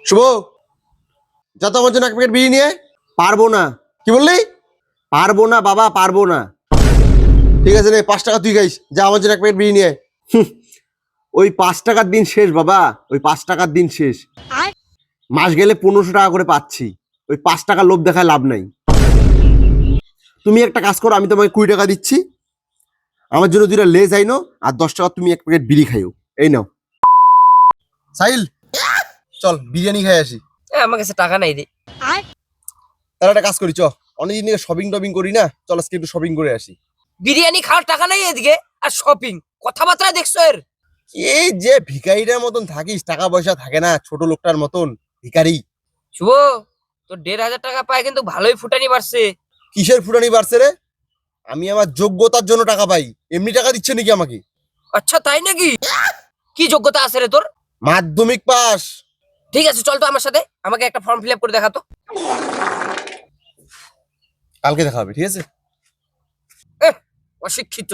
শুভ, যা তো আমার জন্য এক প্যাকেট বিড়ি নিয়ে আয়। পারবো না, কি বললি? পারবো না বাবা, পারবো না। ঠিক আছে রে, 5 টাকা তুই খাইস, যা আমার জন্য এক প্যাকেট বিড়ি নিয়ে আয়। ওই 5 টাকার দিন শেষ বাবা, ওই 5 টাকার দিন শেষ। মাস গেলে 1500 টাকা করে পাচ্ছি, ওই 5 টাকা লোভ দেখায় লাভ নাই। তুমি একটা কাজ করো, আমি তোমাকে 20 টাকা দিচ্ছি, আমার জন্য 2টা লেজ আইনো, আর 10 টাকা তুমি এক প্যাকেট বিড়ি খাইও। এই নাও। সাহিল, চল বিরিয়ানি খাই আসি। আমার কাছে টাকা নাই রে। তাহলে একটা কাজ করি, চ অনেকদিন থেকে শপিং টপিং করি না, চল আজকে একটু শপিং করে আসি। বিরিয়ানি খাওয়ার টাকা নাই এদিকে, আর শপিং কথাবার্তা দেখছো এর? এই যে ভিখারিটার মতন থাকিস, টাকা পয়সা থাকে না, ছোট লোকটার মতন ভিখারি। শুভ, তোর 1,500 টাকা পায় কিন্তু ভালোই ফুটানি বাড়ছে। কিসের ফুটানি বাড়ছে রে? আমি আমার যোগ্যতার জন্য টাকা পাই, এমনি টাকা দিচ্ছে নাকি আমাকে? আচ্ছা তাই নাকি? কি যোগ্যতা আছে রে তোর? মাধ্যমিক পাস। ঠিক আছে চল তো আমার সাথে, আমাকে একটা ফর্ম ফিল আপ করে দেখাতো। কালকে দেখা হবে, ঠিক আছে? অশিক্ষিত।